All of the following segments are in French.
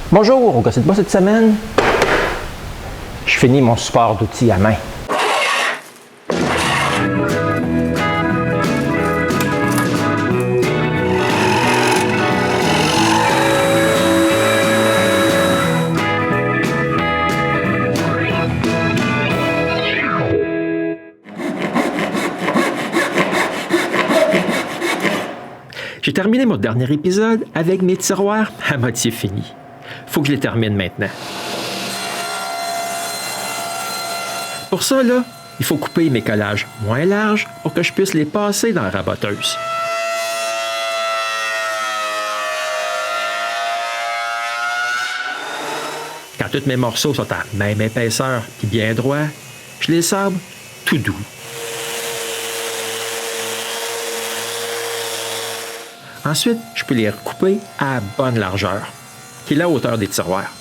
Bonjour, au Gossip Boss cette semaine, je finis mon support d'outils à main. J'ai terminé mon dernier épisode avec mes tiroirs à moitié finis. Faut que je les termine maintenant. Pour ça, là, il faut couper mes collages moins larges pour que je puisse les passer dans la raboteuse. Quand tous mes morceaux sont à même épaisseur et bien droits, je les sabre tout doux. Ensuite, je peux les recouper à bonne largeur, qui est la hauteur des tiroirs.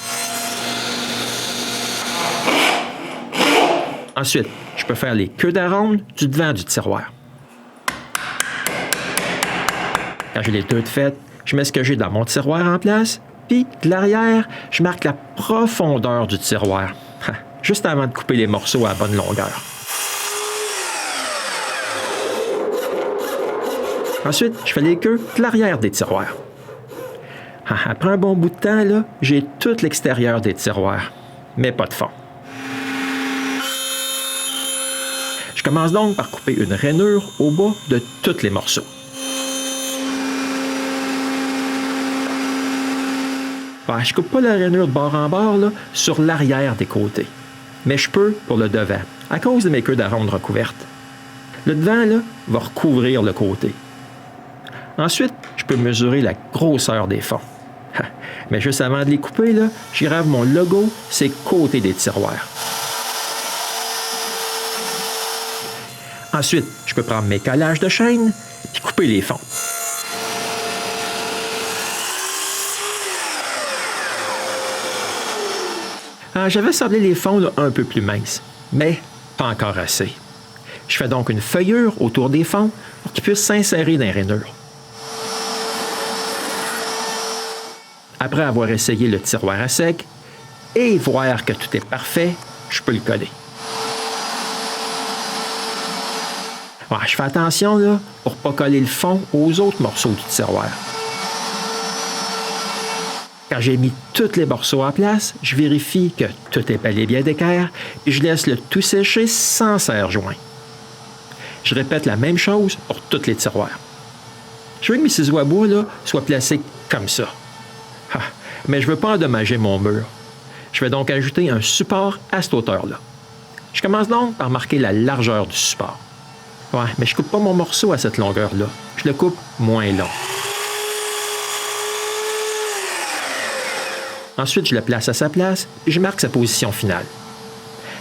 Ensuite, je peux faire les queues d'aronde du devant du tiroir. Quand j'ai les deux faites, je mets ce que j'ai dans mon tiroir en place, puis de l'arrière, je marque la profondeur du tiroir, juste avant de couper les morceaux à bonne longueur. Ensuite, je fais les queues de l'arrière des tiroirs. Après un bon bout de temps, là, j'ai tout l'extérieur des tiroirs, mais pas de fond. Je commence donc par couper une rainure au bas de tous les morceaux. Je ne coupe pas la rainure de bord en bord là, sur l'arrière des côtés, mais je peux pour le devant, à cause de mes queues d'aronde recouvertes. Le devant là, va recouvrir le côté. Ensuite, je peux mesurer la grosseur des fonds. Mais juste avant de les couper, là, j'y rave mon logo sur les côtés des tiroirs. Ensuite, je peux prendre mes collages de chaîne et couper les fonds. J'avais sablé les fonds là, un peu plus minces, mais pas encore assez. Je fais donc une feuillure autour des fonds pour qu'ils puissent s'insérer dans les rainures. Après avoir essayé le tiroir à sec et voir que tout est parfait, je peux le coller. Je fais attention là, pour ne pas coller le fond aux autres morceaux du tiroir. Quand j'ai mis tous les morceaux en place, je vérifie que tout est bel et bien d'équerre et je laisse le tout sécher sans serre-joint. Je répète la même chose pour tous les tiroirs. Je veux que mes ciseaux à bois là, soient placés comme ça. Mais je ne veux pas endommager mon mur. Je vais donc ajouter un support à cette hauteur-là. Je commence donc par marquer la largeur du support. Mais je ne coupe pas mon morceau à cette longueur-là. Je le coupe moins long. Ensuite, je le place à sa place et je marque sa position finale.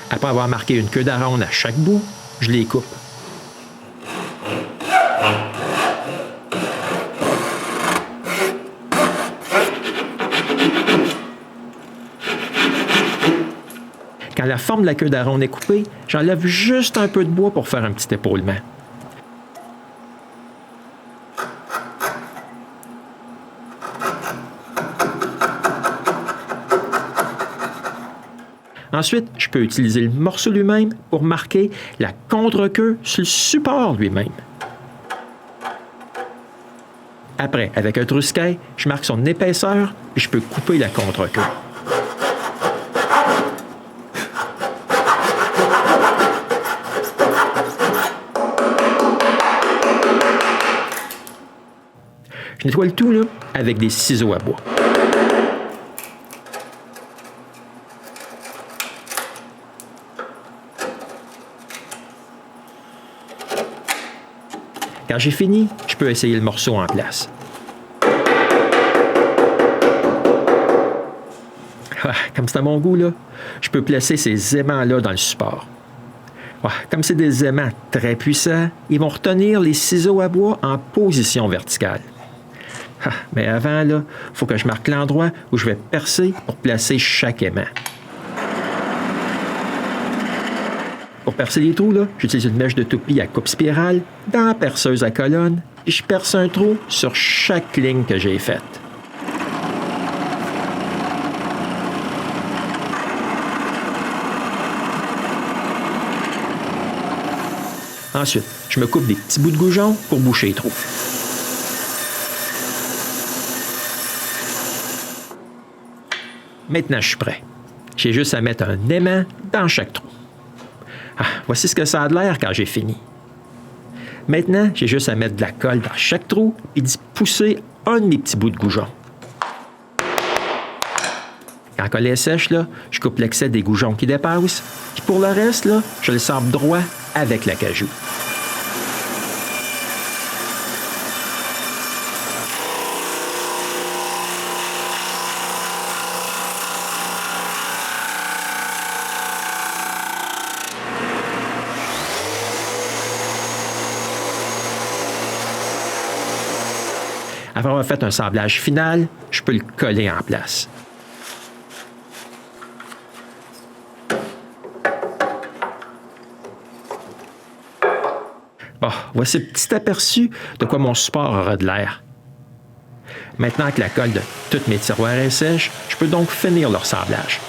Après avoir marqué une queue d'aronde à chaque bout, je les coupe. Quand la forme de la queue d'aronde est coupée, j'enlève juste un peu de bois pour faire un petit épaulement. Ensuite, je peux utiliser le morceau lui-même pour marquer la contre-queue sur le support lui-même. Après, avec un trousquet, je marque son épaisseur et je peux couper la contre-queue. Je nettoie le tout là, avec des ciseaux à bois. Quand j'ai fini, je peux essayer le morceau en place. Comme c'est à mon goût, là, je peux placer ces aimants-là dans le support. Comme c'est des aimants très puissants, ils vont retenir les ciseaux à bois en position verticale. Mais avant, il faut que je marque l'endroit où je vais percer pour placer chaque aimant. Pour percer les trous, j'utilise une mèche de toupie à coupe spirale dans la perceuse à colonne et je perce un trou sur chaque ligne que j'ai faite. Ensuite, je me coupe des petits bouts de goujon pour boucher les trous. Maintenant, je suis prêt. J'ai juste à mettre un aimant dans chaque trou. Ah, voici ce que ça a de l'air quand j'ai fini. Maintenant, j'ai juste à mettre de la colle dans chaque trou et d'y pousser un de mes petits bouts de goujon. Quand la colle est sèche, là, je coupe l'excès des goujons qui dépassent, puis pour le reste, là, je le sabre droit avec la cajou. Après avoir fait un sablage final, je peux le coller en place. Bon, voici un petit aperçu de quoi mon support aura de l'air. Maintenant que la colle de tous mes tiroirs est sèche, je peux donc finir leur sablage.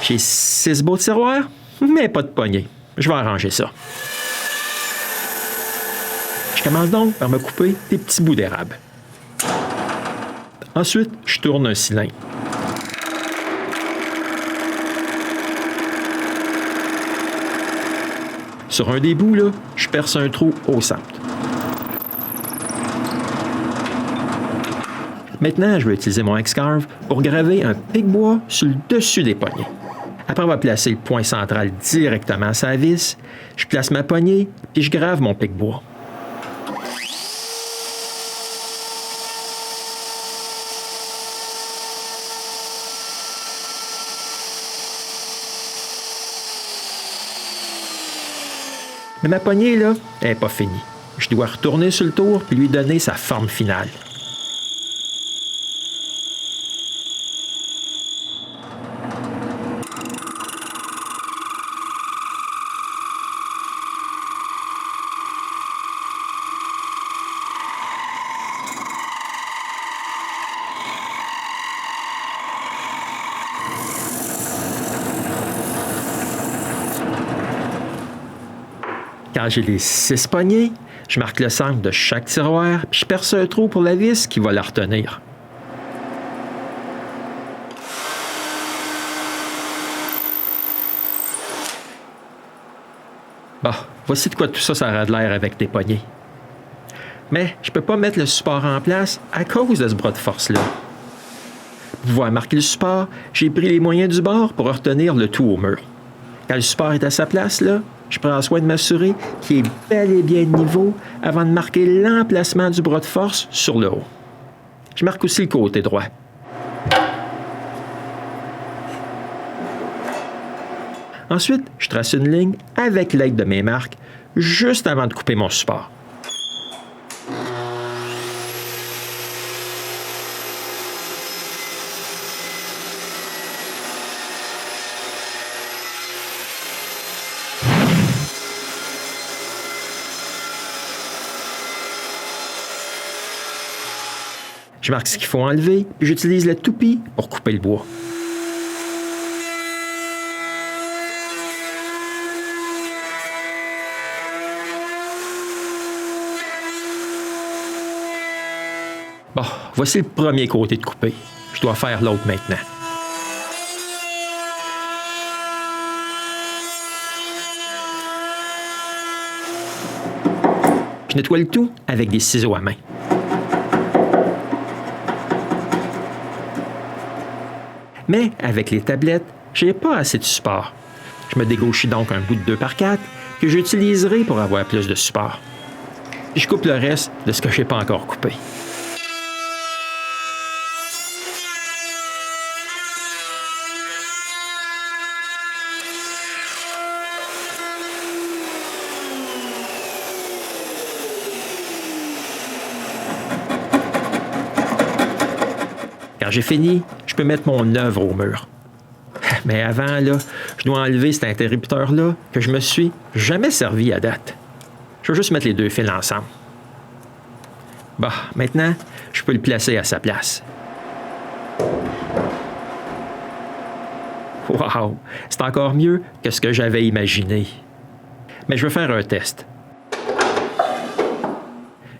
J'ai 6 beaux tiroirs, mais pas de poignée. Je vais arranger ça. Je commence donc par me couper des petits bouts d'érable. Ensuite, je tourne un cylindre. Sur un des bouts, là, je perce un trou au centre. Maintenant, je vais utiliser mon X-Carve pour graver un pic-bois sur le dessus des poignées. Après avoir placé le point central directement sur la vis, je place ma poignée et je grave mon pic-bois. Mais ma poignée, là, elle n'est pas finie. Je dois retourner sur le tour et lui donner sa forme finale. Quand j'ai les 6 poignées, je marque le centre de chaque tiroir puis je perce un trou pour la vis qui va la retenir. Bon, voici de quoi tout ça aura de l'air avec tes poignées. Mais je ne peux pas mettre le support en place à cause de ce bras de force-là. Pour pouvoir marquer le support, j'ai pris les moyens du bord pour retenir le tout au mur. Quand le support est à sa place, là, je prends soin de m'assurer qu'il est bel et bien de niveau avant de marquer l'emplacement du bras de force sur le haut. Je marque aussi le côté droit. Ensuite, je trace une ligne avec l'aide de mes marques juste avant de couper mon support. Je marque ce qu'il faut enlever, puis j'utilise la toupie pour couper le bois. Bon, voici le premier côté de coupé. Je dois faire l'autre maintenant. Je nettoie le tout avec des ciseaux à main. Mais avec les tablettes, je n'ai pas assez de support. Je me dégauchis donc un bout de 2x4 que j'utiliserai pour avoir plus de support. Puis je coupe le reste de ce que je n'ai pas encore coupé. Quand j'ai fini, je peux mettre mon œuvre au mur. Mais avant, là, je dois enlever cet interrupteur-là que je me suis jamais servi à date. Je vais juste mettre les deux fils ensemble. Bon, maintenant, je peux le placer à sa place. Wow! Wow! C'est encore mieux que ce que j'avais imaginé. Mais je vais faire un test.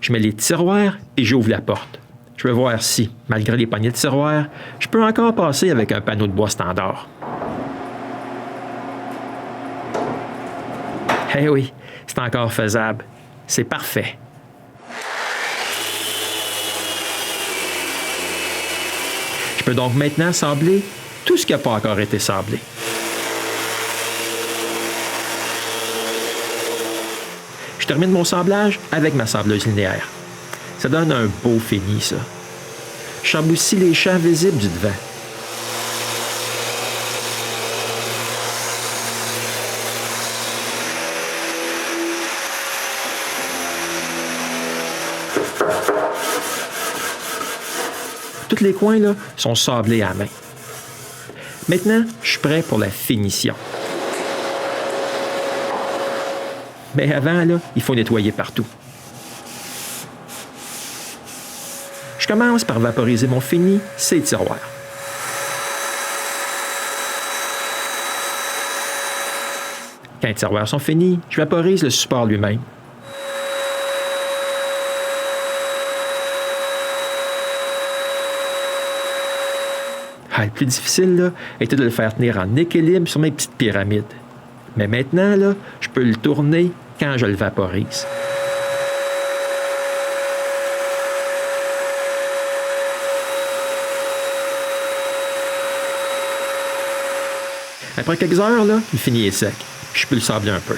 Je mets les tiroirs et j'ouvre la porte. Je vais voir si, malgré les poignées de tiroirs, je peux encore passer avec un panneau de bois standard. Eh oui, c'est encore faisable. C'est parfait. Je peux donc maintenant sabler tout ce qui n'a pas encore été sablé. Je termine mon sablage avec ma sableuse linéaire. Ça donne un beau fini, ça. Je sable aussi les champs visibles du devant. Tous les coins là, sont sablés à la main. Maintenant, je suis prêt pour la finition. Mais avant, là, il faut nettoyer partout. Je commence par vaporiser mon fini, ces tiroirs. Quand les tiroirs sont finis, je vaporise le support lui-même. Le plus difficile là, était de le faire tenir en équilibre sur mes petites pyramides. Mais maintenant, là, je peux le tourner quand je le vaporise. Après quelques heures, là, le fini est sec. Je peux le sabler un peu.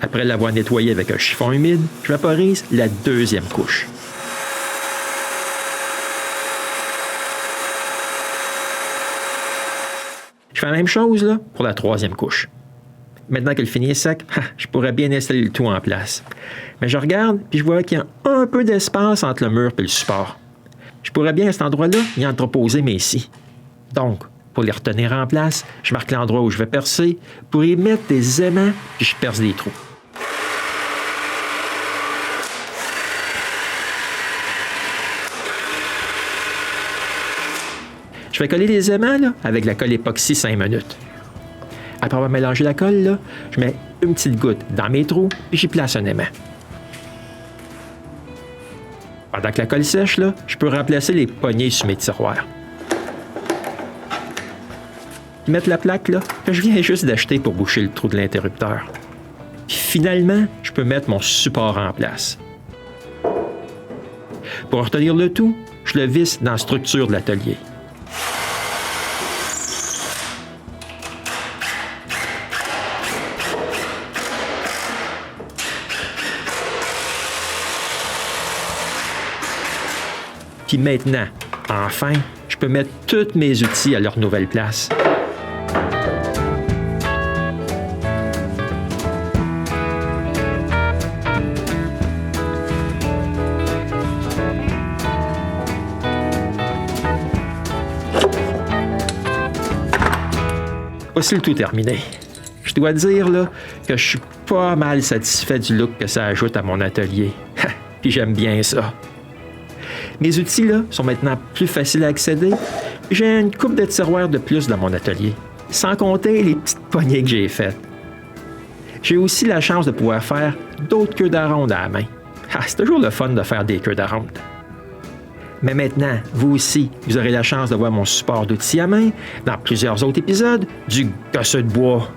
Après l'avoir nettoyé avec un chiffon humide, je vaporise la deuxième couche. Je fais la même chose là, pour la troisième couche. Maintenant que le fini est sec, je pourrais bien installer le tout en place. Mais je regarde puis je vois qu'il y a un peu d'espace entre le mur et le support. Je pourrais bien à cet endroit-là y entreposer mes scies. Donc, pour les retenir en place, je marque l'endroit où je vais percer pour y mettre des aimants puis je perce des trous. Je vais coller les aimants là, avec la colle époxy 5 minutes. Après avoir mélangé la colle, là, je mets une petite goutte dans mes trous et j'y place un aimant. Pendant que la colle sèche, là, je peux remplacer les poignées sur mes tiroirs. Mettre la plaque là, que je viens juste d'acheter pour boucher le trou de l'interrupteur. Puis finalement, je peux mettre mon support en place. Pour retenir le tout, je le visse dans la structure de l'atelier. Puis maintenant, enfin, je peux mettre tous mes outils à leur nouvelle place. Voici le tout terminé. Je dois dire là, que je suis pas mal satisfait du look que ça ajoute à mon atelier. Puis j'aime bien ça. Mes outils là, sont maintenant plus faciles à accéder. J'ai une coupe de tiroirs de plus dans mon atelier, sans compter les petites poignées que j'ai faites. J'ai aussi la chance de pouvoir faire d'autres queues d'aronde à la main. C'est toujours le fun de faire des queues d'aronde. Mais maintenant, vous aussi, vous aurez la chance de voir mon support d'outils à main dans plusieurs autres épisodes du Gosseux de bois.